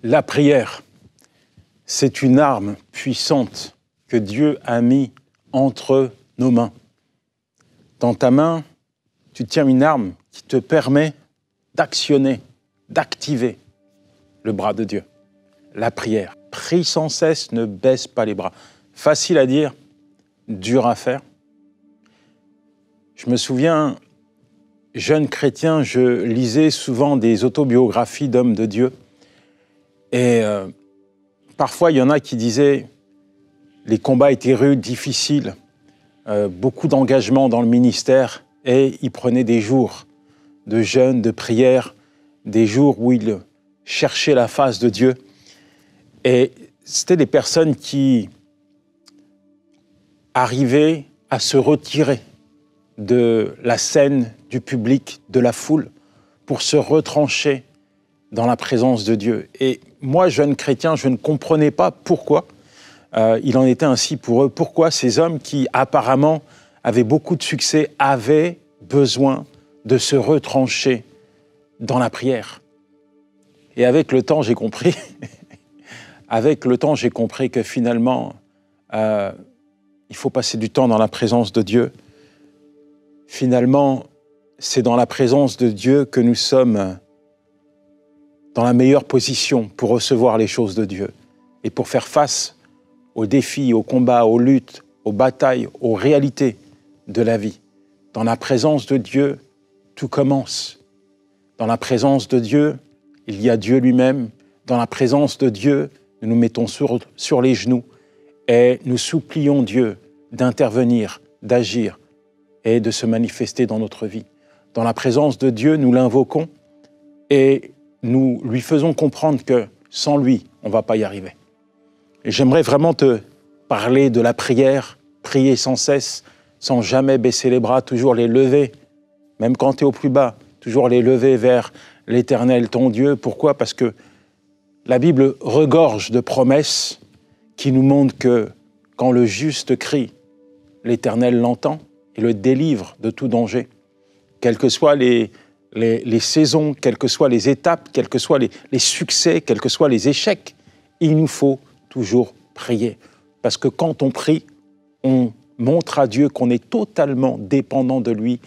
La prière, c'est une arme puissante que Dieu a mis entre nos mains. Dans ta main, tu tiens une arme qui te permet d'actionner, d'activer le bras de Dieu. La prière. Prie sans cesse, ne baisse pas les bras. Facile à dire, dur à faire. Je me souviens, jeune chrétien, je lisais souvent des autobiographies d'hommes de Dieu. Et parfois, il y en a qui disaient les combats étaient rudes, difficiles, beaucoup d'engagement dans le ministère, et ils prenaient des jours de jeûne, de prière, des jours où ils cherchaient la face de Dieu. Et c'était des personnes qui arrivaient à se retirer de la scène, du public, de la foule, pour se retrancher dans la présence de Dieu. Et moi, jeune chrétien, je ne comprenais pas pourquoi il en était ainsi pour eux. Pourquoi ces hommes qui, apparemment, avaient beaucoup de succès, avaient besoin de se retrancher dans la prière. Et avec le temps, j'ai compris, que finalement, il faut passer du temps dans la présence de Dieu. Finalement, c'est dans la présence de Dieu que nous sommes dans la meilleure position pour recevoir les choses de Dieu et pour faire face aux défis, aux combats, aux luttes, aux batailles, aux réalités de la vie. Dans la présence de Dieu, tout commence. Dans la présence de Dieu, il y a Dieu lui-même. Dans la présence de Dieu, nous nous mettons sur les genoux et nous supplions Dieu d'intervenir, d'agir et de se manifester dans notre vie. Dans la présence de Dieu, nous l'invoquons et nous lui faisons comprendre que sans lui, on ne va pas y arriver. Et j'aimerais vraiment te parler de la prière, prier sans cesse, sans jamais baisser les bras, toujours les lever, même quand tu es au plus bas, toujours les lever vers l'Éternel, ton Dieu. Pourquoi ? Parce que la Bible regorge de promesses qui nous montrent que quand le juste crie, l'Éternel l'entend et le délivre de tout danger. Quelles que soient les saisons, quelles que soient les étapes, quels que soient les succès, quels que soient les échecs, il nous faut toujours prier. Parce que quand on prie, on montre à Dieu qu'on est totalement dépendant de lui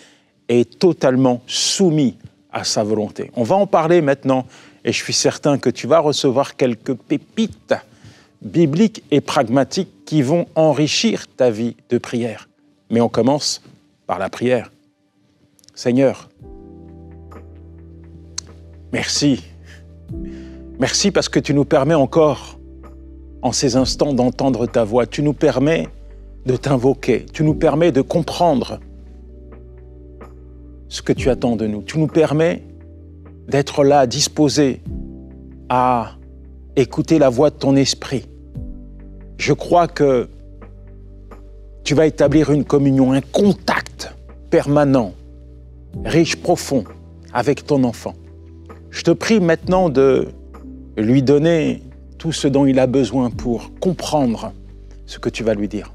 et totalement soumis à sa volonté. On va en parler maintenant et je suis certain que tu vas recevoir quelques pépites bibliques et pragmatiques qui vont enrichir ta vie de prière. Mais on commence par la prière. Seigneur, merci. Merci parce que tu nous permets encore, en ces instants, d'entendre ta voix. Tu nous permets de t'invoquer. Tu nous permets de comprendre ce que tu attends de nous. Tu nous permets d'être là, disposés à écouter la voix de ton esprit. Je crois que tu vas établir une communion, un contact permanent, riche, profond, avec ton enfant. Je te prie maintenant de lui donner tout ce dont il a besoin pour comprendre ce que tu vas lui dire.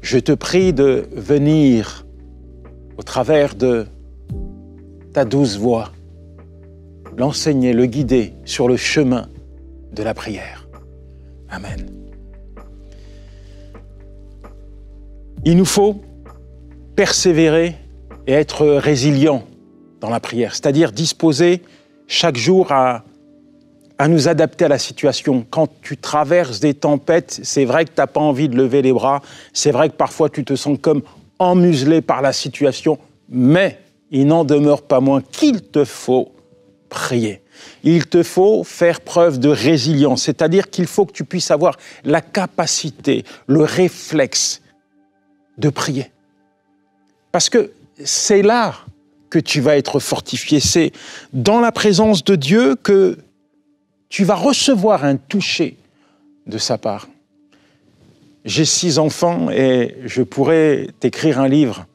Je te prie de venir au travers de ta douce voix, l'enseigner, le guider sur le chemin de la prière. Amen. Il nous faut persévérer et être résilient dans la prière, c'est-à-dire disposer chaque jour à nous adapter à la situation. Quand tu traverses des tempêtes, c'est vrai que tu n'as pas envie de lever les bras, c'est vrai que parfois tu te sens comme emmuselé par la situation, mais il n'en demeure pas moins qu'il te faut prier. Il te faut faire preuve de résilience, c'est-à-dire qu'il faut que tu puisses avoir la capacité, le réflexe de prier. Parce que c'est là que tu vas être fortifié, c'est dans la présence de Dieu que tu vas recevoir un toucher de sa part. J'ai 6 enfants et je pourrais t'écrire un livre.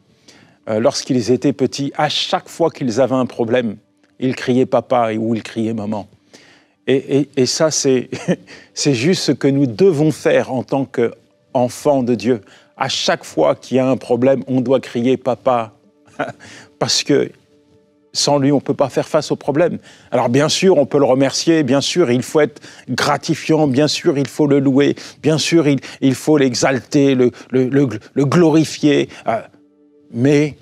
Lorsqu'ils étaient petits, à chaque fois qu'ils avaient un problème, ils criaient papa ou ils criaient maman. Et ça, c'est juste ce que nous devons faire en tant qu'enfants de Dieu. À chaque fois qu'il y a un problème, on doit crier papa, parce que Sans lui, on ne peut pas faire face aux problèmes. Alors bien sûr, on peut le remercier, bien sûr, il faut être gratifiant, bien sûr, il faut le louer, bien sûr, il faut l'exalter, le glorifier. Mais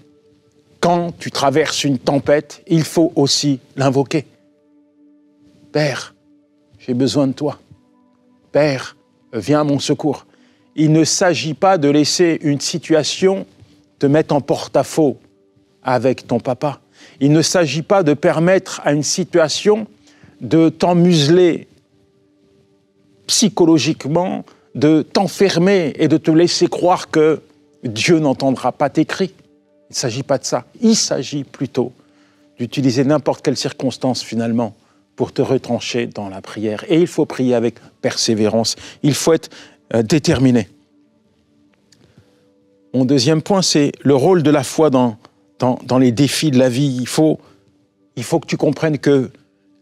quand tu traverses une tempête, il faut aussi l'invoquer. Père, j'ai besoin de toi. Père, viens à mon secours. Il ne s'agit pas de laisser une situation te mettre en porte-à-faux avec ton papa. Il ne s'agit pas de permettre à une situation de t'emmuseler psychologiquement, de t'enfermer et de te laisser croire que Dieu n'entendra pas tes cris. Il ne s'agit pas de ça. Il s'agit plutôt d'utiliser n'importe quelle circonstance finalement pour te retrancher dans la prière. Et il faut prier avec persévérance. Il faut être déterminé. Mon deuxième point, c'est le rôle de la foi dans les défis de la vie. Il faut que tu comprennes que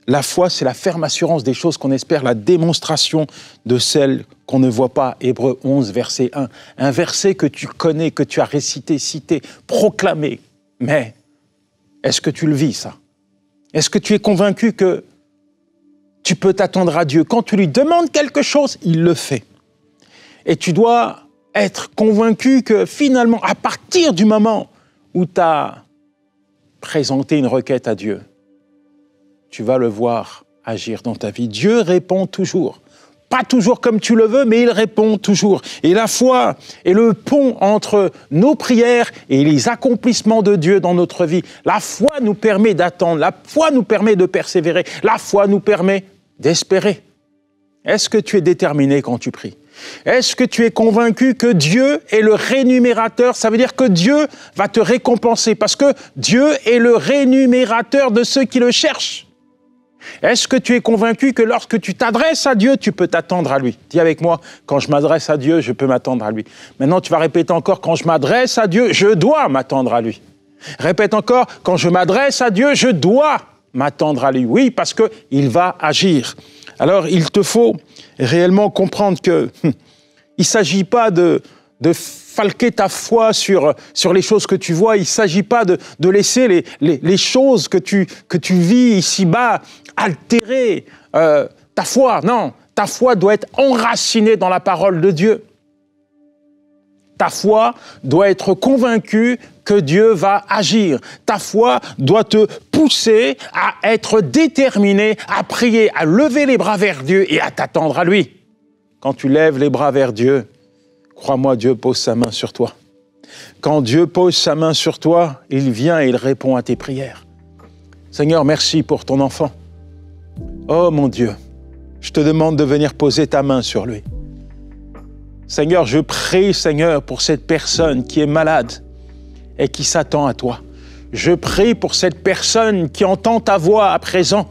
la foi, c'est la ferme assurance des choses qu'on espère, la démonstration de celles qu'on ne voit pas. Hébreux 11, verset 1. Un verset que tu connais, que tu as récité, cité, proclamé. Mais est-ce que tu le vis, ça? Est-ce que tu es convaincu que tu peux t'attendre à Dieu? Quand tu lui demandes quelque chose, il le fait. Et tu dois être convaincu que finalement, à partir du moment où tu as présenté une requête à Dieu, tu vas le voir agir dans ta vie. Dieu répond toujours. Pas toujours comme tu le veux, mais il répond toujours. Et la foi est le pont entre nos prières et les accomplissements de Dieu dans notre vie. La foi nous permet d'attendre, la foi nous permet de persévérer, la foi nous permet d'espérer. Est-ce que tu es déterminé quand tu pries? Est-ce que tu es convaincu que Dieu est le rémunérateur? Ça veut dire que Dieu va te récompenser parce que Dieu est le rémunérateur de ceux qui le cherchent. Est-ce que tu es convaincu que lorsque tu t'adresses à Dieu, tu peux t'attendre à lui? Dis avec moi, quand je m'adresse à Dieu, je peux m'attendre à lui. Maintenant, tu vas répéter encore, quand je m'adresse à Dieu, je dois m'attendre à lui. Répète encore, quand je m'adresse à Dieu, je dois m'attendre à lui. Oui, parce qu'il va agir. Alors, il te faut réellement comprendre que il ne s'agit pas de falquer ta foi sur les choses que tu vois. Il ne s'agit pas de laisser les choses que tu vis ici-bas altérer ta foi. Non, ta foi doit être enracinée dans la parole de Dieu. Ta foi doit être convaincue que Dieu va agir. Ta foi doit te pousser à être déterminé, à prier, à lever les bras vers Dieu et à t'attendre à lui. Quand tu lèves les bras vers Dieu, crois-moi, Dieu pose sa main sur toi. Quand Dieu pose sa main sur toi, il vient et il répond à tes prières. Seigneur, merci pour ton enfant. Oh mon Dieu, je te demande de venir poser ta main sur lui. Seigneur, je prie, Seigneur, pour cette personne qui est malade et qui s'attend à toi. Je prie pour cette personne qui entend ta voix à présent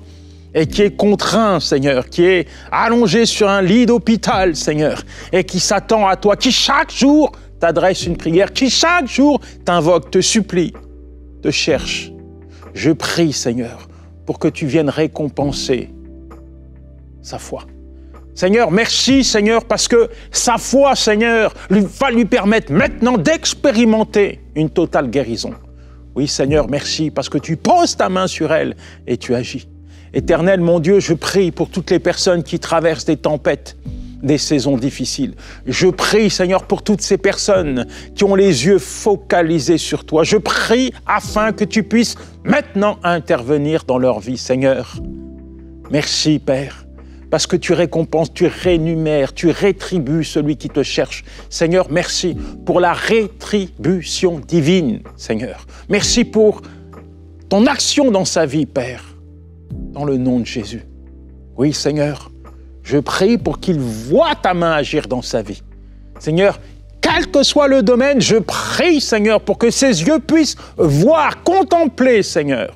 et qui est contraint, Seigneur, qui est allongé sur un lit d'hôpital, Seigneur, et qui s'attend à toi, qui chaque jour t'adresse une prière, qui chaque jour t'invoque, te supplie, te cherche. Je prie, Seigneur, pour que tu viennes récompenser sa foi. Seigneur, merci, Seigneur, parce que sa foi, Seigneur, va lui permettre maintenant d'expérimenter une totale guérison. Oui, Seigneur, merci, parce que tu poses ta main sur elle et tu agis. Éternel, mon Dieu, je prie pour toutes les personnes qui traversent des tempêtes, des saisons difficiles. Je prie, Seigneur, pour toutes ces personnes qui ont les yeux focalisés sur toi. Je prie afin que tu puisses maintenant intervenir dans leur vie, Seigneur. Merci, Père, parce que tu récompenses, tu rémunères, tu rétribues celui qui te cherche. Seigneur, merci pour la rétribution divine, Seigneur. Merci pour ton action dans sa vie, Père, dans le nom de Jésus. Oui, Seigneur, je prie pour qu'il voie ta main agir dans sa vie. Seigneur, quel que soit le domaine, je prie, Seigneur, pour que ses yeux puissent voir, contempler, Seigneur,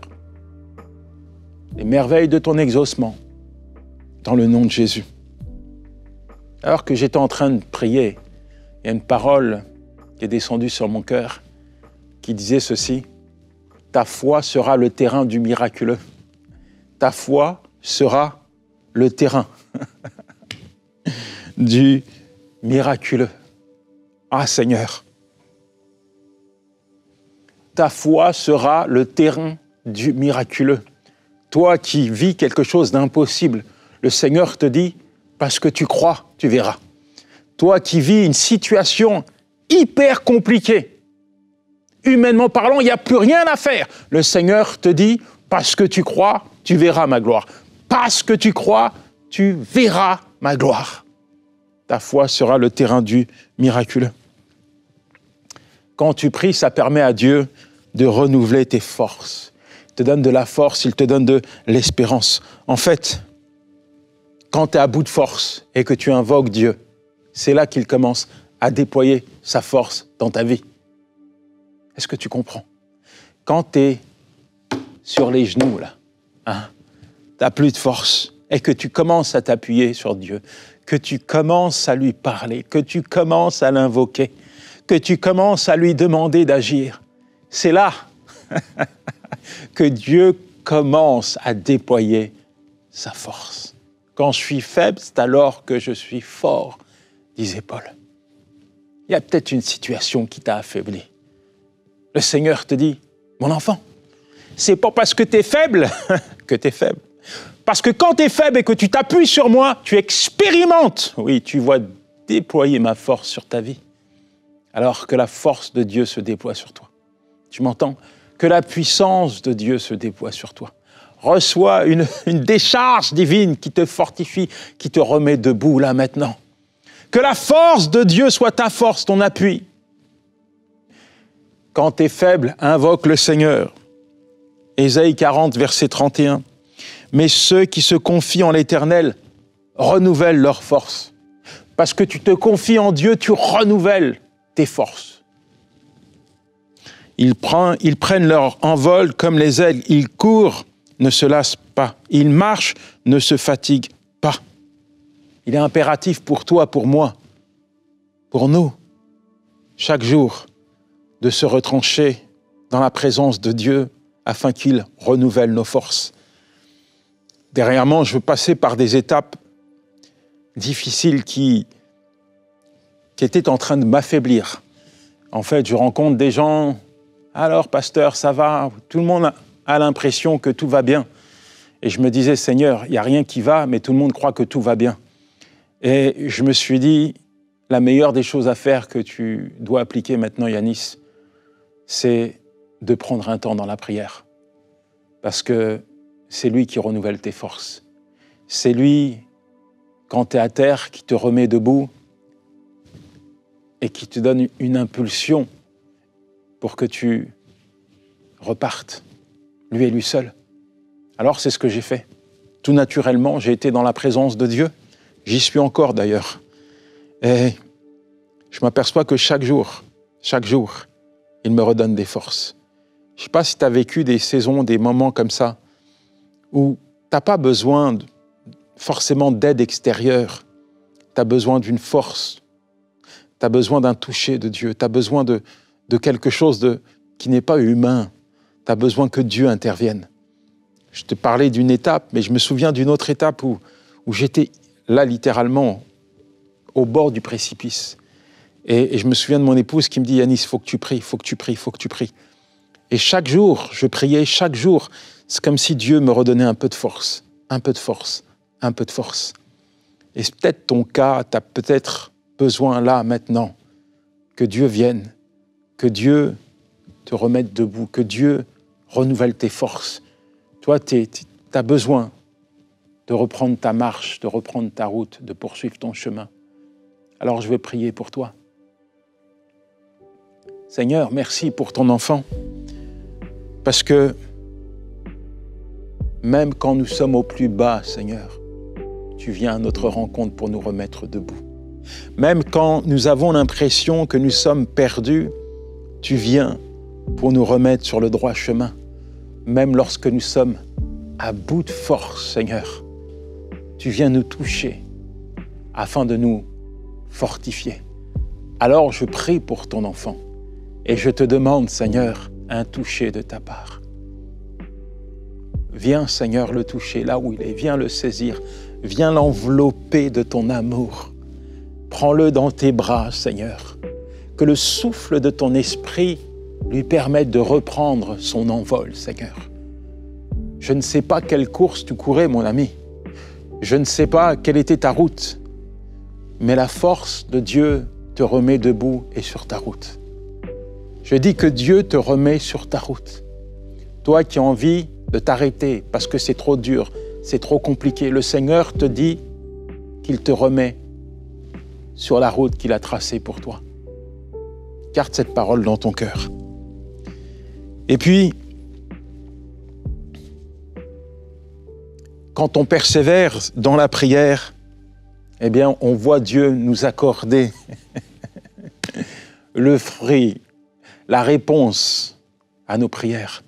les merveilles de ton exaucement. Dans le nom de Jésus. Alors que j'étais en train de prier, il y a une parole qui est descendue sur mon cœur qui disait ceci: ta foi sera le terrain du miraculeux. Ta foi sera le terrain du miraculeux. Ah Seigneur, ta foi sera le terrain du miraculeux, toi qui vis quelque chose d'impossible, le Seigneur te dit, parce que tu crois, tu verras. Toi qui vis une situation hyper compliquée, humainement parlant, il n'y a plus rien à faire. Le Seigneur te dit, parce que tu crois, tu verras ma gloire. Parce que tu crois, tu verras ma gloire. Ta foi sera le terrain du miraculeux. Quand tu pries, ça permet à Dieu de renouveler tes forces. Il te donne de la force, il te donne de l'espérance. En fait, quand tu es à bout de force et que tu invoques Dieu, c'est là qu'il commence à déployer sa force dans ta vie. Est-ce que tu comprends? Quand tu es sur les genoux, là, tu n'as plus de force et que tu commences à t'appuyer sur Dieu, que tu commences à lui parler, que tu commences à l'invoquer, que tu commences à lui demander d'agir, c'est là que Dieu commence à déployer sa force. Quand je suis faible, c'est alors que je suis fort, disait Paul. Il y a peut-être une situation qui t'a affaibli. Le Seigneur te dit, mon enfant, c'est pas parce que tu es faible que tu es faible. Parce que quand tu es faible et que tu t'appuies sur moi, tu expérimentes. Oui, tu vois déployer ma force sur ta vie. Alors que la force de Dieu se déploie sur toi. Tu m'entends? Que la puissance de Dieu se déploie sur toi. Reçois une décharge divine qui te fortifie, qui te remet debout là maintenant. Que la force de Dieu soit ta force, ton appui. Quand tu es faible, invoque le Seigneur. Ésaïe 40, verset 31. Mais ceux qui se confient en l'Éternel renouvellent leur force. Parce que tu te confies en Dieu, tu renouvelles tes forces. Ils prennent leur envol comme les aigles. Ils courent, ne se lassent pas. Ils marchent, ne se fatiguent pas. Il est impératif pour toi, pour moi, pour nous, chaque jour, de se retrancher dans la présence de Dieu afin qu'il renouvelle nos forces. Dernièrement, je veux passer par des étapes difficiles qui étaient en train de m'affaiblir. En fait, je rencontre des gens, alors pasteur, ça va? Tout le monde a l'impression que tout va bien. Et je me disais, Seigneur, il n'y a rien qui va, mais tout le monde croit que tout va bien. Et je me suis dit, la meilleure des choses à faire que tu dois appliquer maintenant, Yanis, c'est de prendre un temps dans la prière. Parce que c'est lui qui renouvelle tes forces. C'est lui, quand tu es à terre, qui te remet debout et qui te donne une impulsion pour que tu repartes, lui et lui seul. Alors c'est ce que j'ai fait. Tout naturellement, j'ai été dans la présence de Dieu. J'y suis encore d'ailleurs. Et je m'aperçois que chaque jour, il me redonne des forces. Je ne sais pas si tu as vécu des saisons, des moments comme ça, où tu n'as pas besoin forcément d'aide extérieure. Tu as besoin d'une force. Tu as besoin d'un toucher de Dieu. Tu as besoin de quelque chose qui n'est pas humain. Tu as besoin que Dieu intervienne. Je te parlais d'une étape, mais je me souviens d'une autre étape où j'étais là littéralement au bord du précipice. Et je me souviens de mon épouse qui me dit « Yanis, il faut que tu pries, il faut que tu pries, il faut que tu pries ». Et chaque jour, je priais, chaque jour, c'est comme si Dieu me redonnait un peu de force, un peu de force, un peu de force. Et c'est peut-être ton cas, tu as peut-être besoin là, maintenant, que Dieu vienne, que Dieu te remette debout, que Dieu renouvelle tes forces. Toi, tu as besoin de reprendre ta marche, de reprendre ta route, de poursuivre ton chemin. Alors je vais prier pour toi. Seigneur, merci pour ton enfant, parce que même quand nous sommes au plus bas, Seigneur, tu viens à notre rencontre pour nous remettre debout. Même quand nous avons l'impression que nous sommes perdus, tu viens pour nous remettre sur le droit chemin. Même lorsque nous sommes à bout de force, Seigneur, tu viens nous toucher afin de nous fortifier. Alors je prie pour ton enfant et je te demande, Seigneur, un toucher de ta part. Viens, Seigneur, le toucher là où il est. Viens le saisir. Viens l'envelopper de ton amour. Prends-le dans tes bras, Seigneur. Que le souffle de ton esprit lui permette de reprendre son envol, Seigneur. Je ne sais pas quelle course tu courais, mon ami. Je ne sais pas quelle était ta route. Mais la force de Dieu te remet debout et sur ta route. Je dis que Dieu te remet sur ta route. Toi qui as envie de t'arrêter parce que c'est trop dur, c'est trop compliqué, le Seigneur te dit qu'il te remet sur la route qu'il a tracée pour toi. Garde cette parole dans ton cœur. Et puis, quand on persévère dans la prière, eh bien, on voit Dieu nous accorder le fruit, la réponse à nos prières.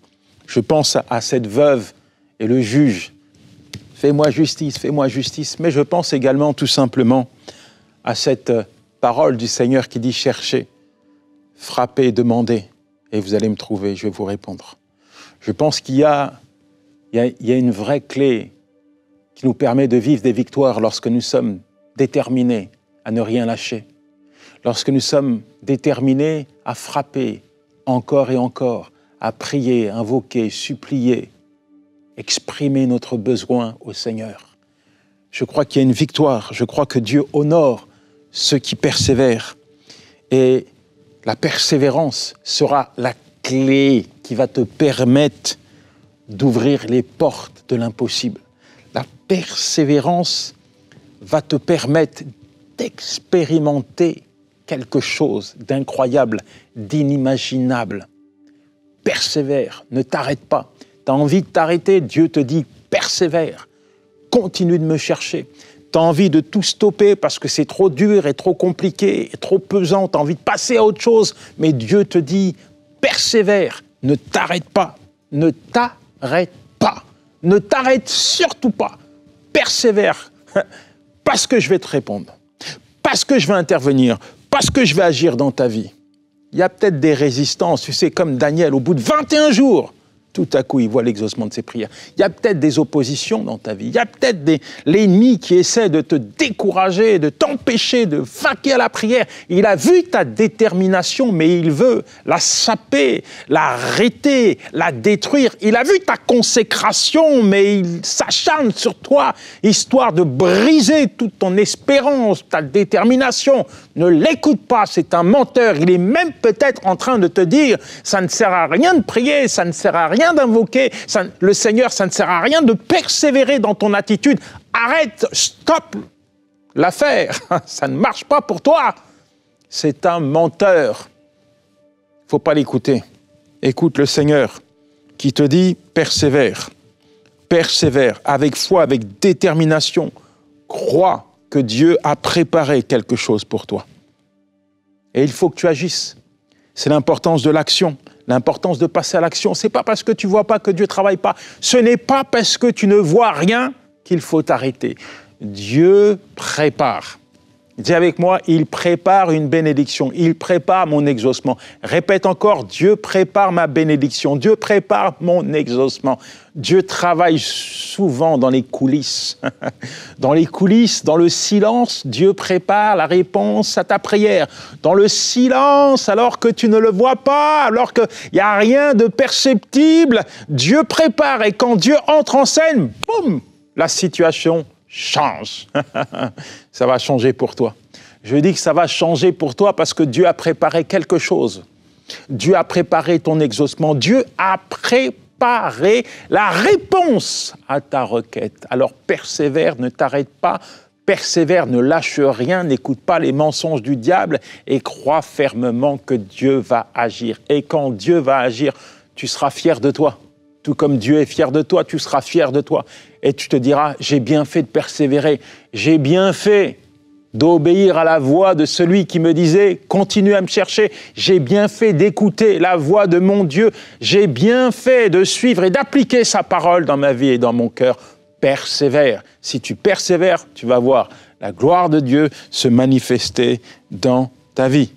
Je pense à cette veuve et le juge. Fais-moi justice. Mais je pense également tout simplement à cette parole du Seigneur qui dit « Cherchez, frappez, demandez, et vous allez me trouver, je vais vous répondre ». Je pense qu'il y a une vraie clé qui nous permet de vivre des victoires lorsque nous sommes déterminés à ne rien lâcher, lorsque nous sommes déterminés à frapper encore et encore, à prier, invoquer, supplier, exprimer notre besoin au Seigneur. Je crois qu'il y a une victoire, je crois que Dieu honore ceux qui persévèrent. Et la persévérance sera la clé qui va te permettre d'ouvrir les portes de l'impossible. La persévérance va te permettre d'expérimenter quelque chose d'incroyable, d'inimaginable. Persévère, ne t'arrête pas. Tu as envie de t'arrêter, Dieu te dit persévère, continue de me chercher. Tu as envie de tout stopper parce que c'est trop dur et trop compliqué et trop pesant, tu as envie de passer à autre chose, mais Dieu te dit persévère, ne t'arrête pas, ne t'arrête pas, ne t'arrête surtout pas, persévère, parce que je vais te répondre, parce que je vais intervenir, parce que je vais agir dans ta vie. Il y a peut-être des résistances, tu sais, comme Daniel, au bout de 21 jours, tout à coup, il voit l'exaucement de ses prières. Il y a peut-être des oppositions dans ta vie. Il y a peut-être l'ennemi qui essaie de te décourager, de t'empêcher de vaquer à la prière. Il a vu ta détermination, mais il veut la saper, l'arrêter, la détruire. Il a vu ta consécration, mais il s'acharne sur toi, histoire de briser toute ton espérance, ta détermination. Ne l'écoute pas, c'est un menteur. Il est même peut-être en train de te dire, ça ne sert à rien de prier, ça ne sert à rien d'invoquer le Seigneur, ça ne sert à rien de persévérer dans ton attitude. Arrête, stop l'affaire, ça ne marche pas pour toi. C'est un menteur. Il ne faut pas l'écouter. Écoute le Seigneur qui te dit persévère. Persévère avec foi, avec détermination. Crois que Dieu a préparé quelque chose pour toi. Et il faut que tu agisses. C'est l'importance de l'action. L'importance de passer à l'action, ce n'est pas parce que tu ne vois pas que Dieu ne travaille pas. Ce n'est pas parce que tu ne vois rien qu'il faut t'arrêter. Dieu prépare. Dis avec moi, il prépare une bénédiction. Il prépare mon exaucement. Répète encore, Dieu prépare ma bénédiction. Dieu prépare mon exaucement. Dieu travaille souvent dans les coulisses. Dans les coulisses, dans le silence, Dieu prépare la réponse à ta prière. Dans le silence, alors que tu ne le vois pas, alors qu'il n'y a rien de perceptible, Dieu prépare. Et quand Dieu entre en scène, boum, la situation change. Ça va changer pour toi. Je dis que ça va changer pour toi parce que Dieu a préparé quelque chose. Dieu a préparé ton exaucement. Dieu a préparé la réponse à ta requête. Alors persévère, ne t'arrête pas. Persévère, ne lâche rien, n'écoute pas les mensonges du diable et crois fermement que Dieu va agir. Et quand Dieu va agir, tu seras fier de toi. Tout comme Dieu est fier de toi, tu seras fier de toi. Et tu te diras, j'ai bien fait de persévérer, j'ai bien fait d'obéir à la voix de celui qui me disait, continue à me chercher, j'ai bien fait d'écouter la voix de mon Dieu, j'ai bien fait de suivre et d'appliquer sa parole dans ma vie et dans mon cœur. Persévère. Si tu persévères, tu vas voir la gloire de Dieu se manifester dans ta vie.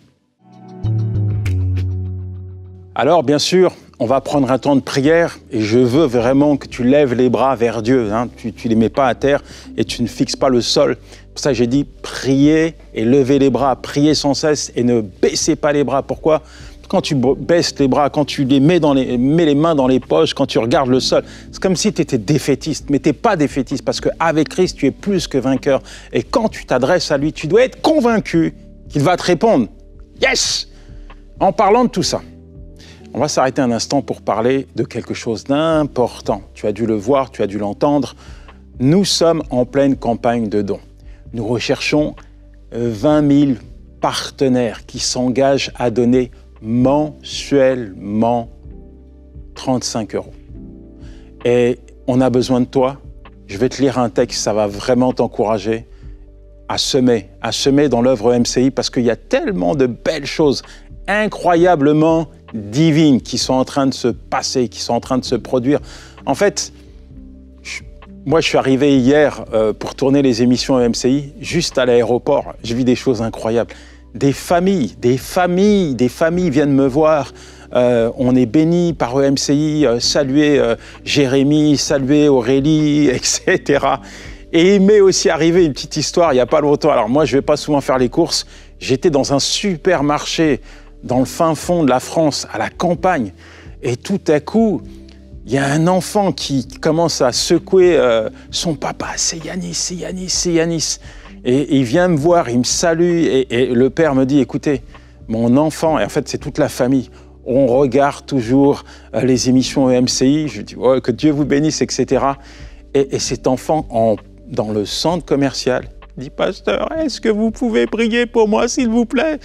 Alors, bien sûr, on va prendre un temps de prière et je veux vraiment que tu lèves les bras vers Dieu. Hein. Tu ne les mets pas à terre et tu ne fixes pas le sol. Pour ça, j'ai dit prier et lever les bras, prier sans cesse et ne baissez pas les bras. Pourquoi ? quand tu baisses les bras, quand tu mets les mains dans les poches, quand tu regardes le sol, c'est comme si tu étais défaitiste. Mais tu n'es pas défaitiste parce qu'avec Christ, tu es plus que vainqueur. Et quand tu t'adresses à lui, tu dois être convaincu qu'il va te répondre. Yes! En parlant de tout ça, on va s'arrêter un instant pour parler de quelque chose d'important. Tu as dû le voir, tu as dû l'entendre. Nous sommes en pleine campagne de dons. Nous recherchons 20 000 partenaires qui s'engagent à donner mensuellement 35 €. Et on a besoin de toi. Je vais te lire un texte, ça va vraiment t'encourager à semer dans l'œuvre MCI parce qu'il y a tellement de belles choses incroyablement divines qui sont en train de se passer, qui sont en train de se produire. En fait, moi, je suis arrivé hier pour tourner les émissions MCI, juste à l'aéroport. J'ai vu des choses incroyables. Des familles viennent me voir. On est bénis par EMCI, saluer Jérémy, saluer Aurélie, etc. Et il m'est aussi arrivé une petite histoire il n'y a pas longtemps. Alors moi, je ne vais pas souvent faire les courses. J'étais dans un supermarché dans le fin fond de la France, à la campagne. Et tout à coup, il y a un enfant qui commence à secouer son papa. C'est Yanis, c'est Yanis, c'est Yanis. Et il vient me voir, il me salue. Et le père me dit, écoutez, mon enfant, et en fait c'est toute la famille, on regarde toujours les émissions EMCI. Je dis, oh, que Dieu vous bénisse, etc. Et cet enfant, dans le centre commercial, dit, pasteur, est-ce que vous pouvez prier pour moi, s'il vous plaît?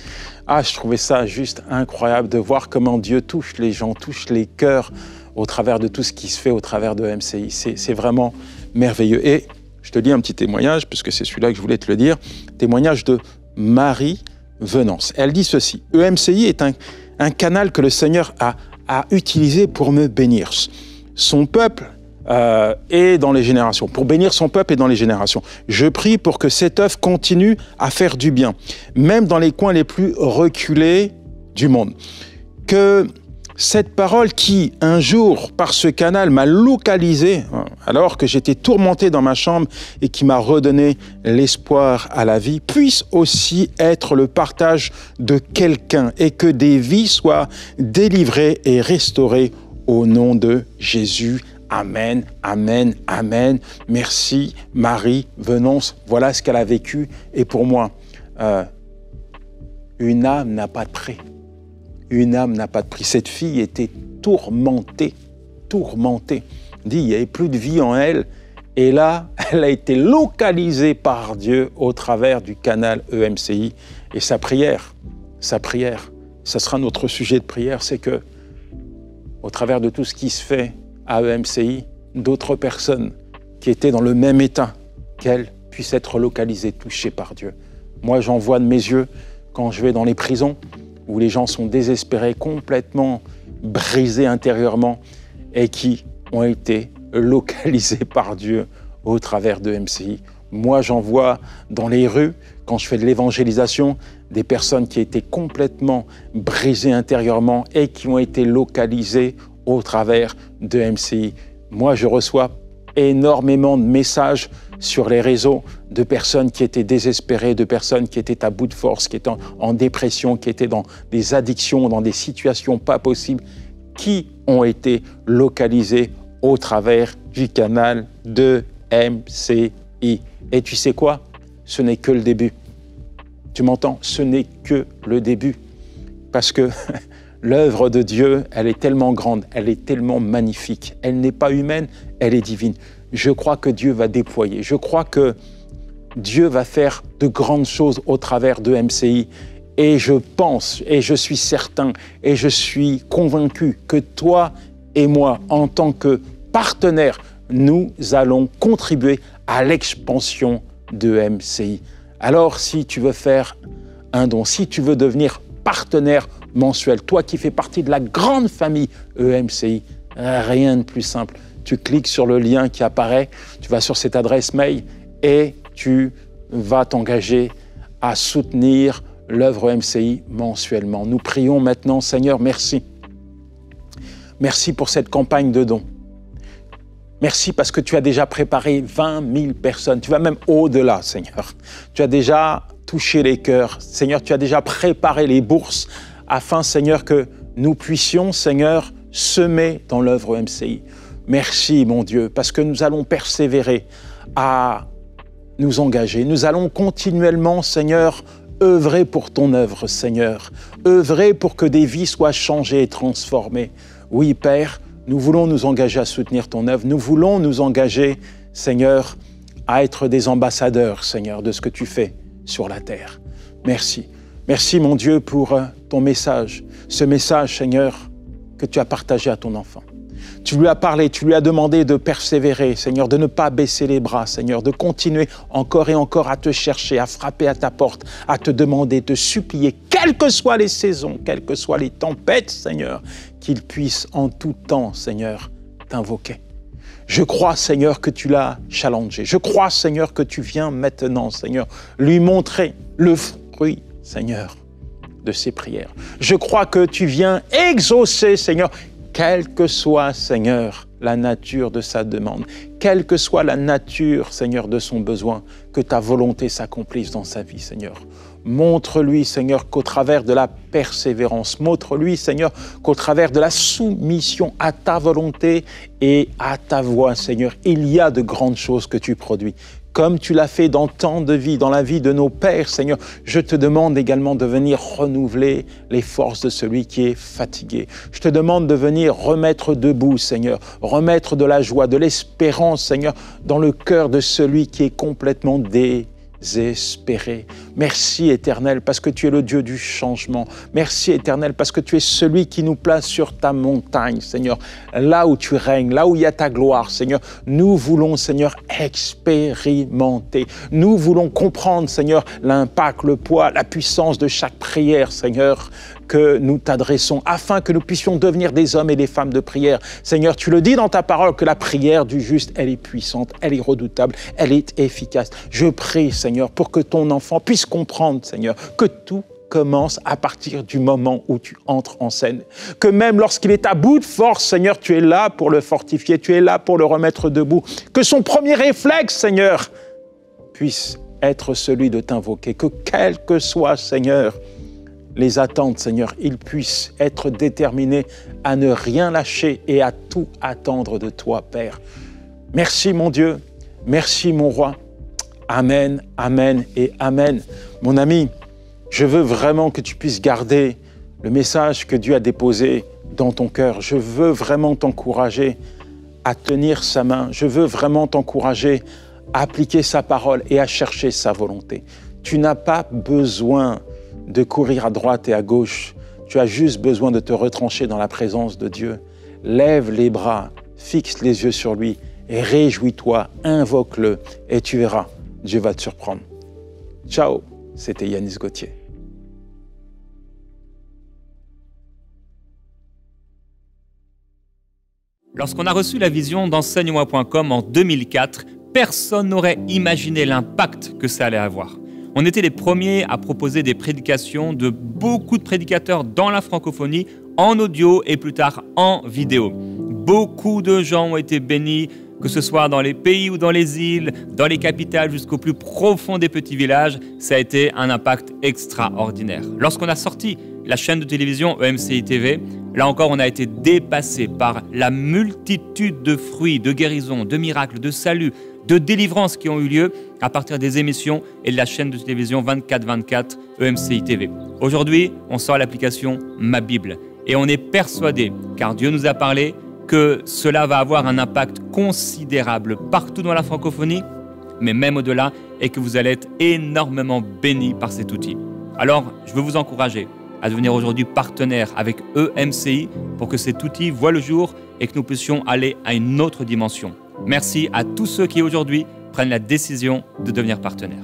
Ah, je trouvais ça juste incroyable de voir comment Dieu touche les gens, touche les cœurs au travers de tout ce qui se fait au travers de MCI. C'est vraiment merveilleux. Et je te lis un petit témoignage, puisque c'est celui-là que je voulais te le dire. Témoignage de Marie Venance. Elle dit ceci. EMCI est un canal que le Seigneur a utilisé pour me bénir. Son peuple et dans les générations, pour bénir son peuple et dans les générations. Je prie pour que cette œuvre continue à faire du bien, même dans les coins les plus reculés du monde. Que cette parole qui, un jour, par ce canal, m'a localisé, alors que j'étais tourmenté dans ma chambre et qui m'a redonné l'espoir à la vie, puisse aussi être le partage de quelqu'un et que des vies soient délivrées et restaurées au nom de Jésus. Amen, amen, amen. Merci Marie Venance. Voilà ce qu'elle a vécu. Et pour moi, une âme n'a pas de prix. Une âme n'a pas de prix. Cette fille était tourmentée. Dit, il n'y avait plus de vie en elle. Et là, elle a été localisée par Dieu au travers du canal EMCI. Et sa prière, ça sera notre sujet de prière, c'est que, au travers de tout ce qui se fait à EMCI, d'autres personnes qui étaient dans le même état qu'elle puissent être localisées, touchées par Dieu. Moi, j'en vois de mes yeux quand je vais dans les prisons où les gens sont désespérés, complètement brisés intérieurement et qui ont été localisés par Dieu au travers de MCI. Moi, j'en vois dans les rues, quand je fais de l'évangélisation, des personnes qui étaient complètement brisées intérieurement et qui ont été localisées au travers de MCI. Moi, je reçois énormément de messages sur les réseaux de personnes qui étaient désespérées, de personnes qui étaient à bout de force, qui étaient en dépression, qui étaient dans des addictions, dans des situations pas possibles, qui ont été localisées au travers du canal de MCI. Et tu sais quoi? Ce n'est que le début. Tu m'entends? Ce n'est que le début. Parce que l'œuvre de Dieu, elle est tellement grande, elle est tellement magnifique. Elle n'est pas humaine, elle est divine. Je crois que Dieu va déployer. Je crois que Dieu va faire de grandes choses au travers de MCI. Et je pense, et je suis certain, et je suis convaincu que toi et moi, en tant que partenaires, nous allons contribuer à l'expansion de MCI. Alors, si tu veux faire un don, si tu veux devenir partenaire mensuel, toi qui fais partie de la grande famille EMCI, rien de plus simple. Tu cliques sur le lien qui apparaît, tu vas sur cette adresse mail et tu vas t'engager à soutenir l'œuvre MCI mensuellement. Nous prions maintenant, Seigneur, merci. Merci pour cette campagne de dons. Merci parce que tu as déjà préparé 20 000 personnes. Tu vas même au-delà, Seigneur. Tu as déjà touché les cœurs. Seigneur, tu as déjà préparé les bourses afin, Seigneur, que nous puissions, Seigneur, semer dans l'œuvre MCI. Merci, mon Dieu, parce que nous allons persévérer à nous engager. Nous allons continuellement, Seigneur, œuvrer pour ton œuvre, Seigneur. Œuvrer pour que des vies soient changées et transformées. Oui, Père, nous voulons nous engager à soutenir ton œuvre. Nous voulons nous engager, Seigneur, à être des ambassadeurs, Seigneur, de ce que tu fais sur la terre. Merci. Merci, mon Dieu, pour ton message. Ce message, Seigneur, que tu as partagé à ton enfant. Tu lui as parlé, tu lui as demandé de persévérer, Seigneur, de ne pas baisser les bras, Seigneur, de continuer encore et encore à te chercher, à frapper à ta porte, à te demander, te supplier, quelles que soient les saisons, quelles que soient les tempêtes, Seigneur, qu'il puisse en tout temps, Seigneur, t'invoquer. Je crois, Seigneur, que tu l'as challengé. Je crois, Seigneur, que tu viens maintenant, Seigneur, lui montrer le fruit, Seigneur, de ses prières. Je crois que tu viens exaucer, Seigneur, quelle que soit, Seigneur, la nature de sa demande, quelle que soit la nature, Seigneur, de son besoin, que ta volonté s'accomplisse dans sa vie, Seigneur. Montre-lui, Seigneur, qu'au travers de la persévérance, montre-lui, Seigneur, qu'au travers de la soumission à ta volonté et à ta voix, Seigneur, il y a de grandes choses que tu produis. Comme tu l'as fait dans tant de vies, dans la vie de nos pères, Seigneur, je te demande également de venir renouveler les forces de celui qui est fatigué. Je te demande de venir remettre debout, Seigneur, remettre de la joie, de l'espérance, Seigneur, dans le cœur de celui qui est complètement désespéré. Merci, Éternel, parce que tu es le Dieu du changement. Merci, Éternel, parce que tu es celui qui nous place sur ta montagne, Seigneur, là où tu règnes, là où il y a ta gloire, Seigneur. Nous voulons, Seigneur, expérimenter. Nous voulons comprendre, Seigneur, l'impact, le poids, la puissance de chaque prière, Seigneur, que nous t'adressons, afin que nous puissions devenir des hommes et des femmes de prière. Seigneur, tu le dis dans ta parole que la prière du juste, elle est puissante, elle est redoutable, elle est efficace. Je prie, Seigneur, pour que ton enfant puisse comprendre, Seigneur, que tout commence à partir du moment où tu entres en scène. Que même lorsqu'il est à bout de force, Seigneur, tu es là pour le fortifier, tu es là pour le remettre debout. Que son premier réflexe, Seigneur, puisse être celui de t'invoquer. Que quel que soit, Seigneur, les attentes, Seigneur, il puisse être déterminé à ne rien lâcher et à tout attendre de toi, Père. Merci, mon Dieu. Merci, mon Roi. Amen, amen et amen. Mon ami, je veux vraiment que tu puisses garder le message que Dieu a déposé dans ton cœur. Je veux vraiment t'encourager à tenir sa main. Je veux vraiment t'encourager à appliquer sa parole et à chercher sa volonté. Tu n'as pas besoin de courir à droite et à gauche. Tu as juste besoin de te retrancher dans la présence de Dieu. Lève les bras, fixe les yeux sur lui et réjouis-toi, invoque-le et tu verras, Dieu va te surprendre. Ciao, c'était Yanis Gauthier. Lorsqu'on a reçu la vision d'enseigne-moi.com en 2004, personne n'aurait imaginé l'impact que ça allait avoir. On était les premiers à proposer des prédications de beaucoup de prédicateurs dans la francophonie, en audio et plus tard en vidéo. Beaucoup de gens ont été bénis, que ce soit dans les pays ou dans les îles, dans les capitales jusqu'au plus profond des petits villages. Ça a été un impact extraordinaire. Lorsqu'on a sorti la chaîne de télévision EMCI TV, là encore on a été dépassé par la multitude de fruits, de guérisons, de miracles, de saluts, de délivrances qui ont eu lieu à partir des émissions et de la chaîne de télévision 24/24 EMCI TV. Aujourd'hui, on sort l'application Ma Bible et on est persuadé, car Dieu nous a parlé, que cela va avoir un impact considérable partout dans la francophonie, mais même au-delà, et que vous allez être énormément bénis par cet outil. Alors, je veux vous encourager à devenir aujourd'hui partenaire avec EMCI pour que cet outil voit le jour et que nous puissions aller à une autre dimension. Merci à tous ceux qui aujourd'hui prennent la décision de devenir partenaires.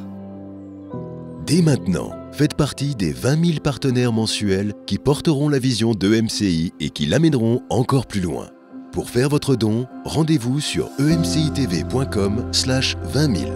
Dès maintenant, faites partie des 20 000 partenaires mensuels qui porteront la vision d'EMCI et qui l'amèneront encore plus loin. Pour faire votre don, rendez-vous sur emcitv.com/20 000.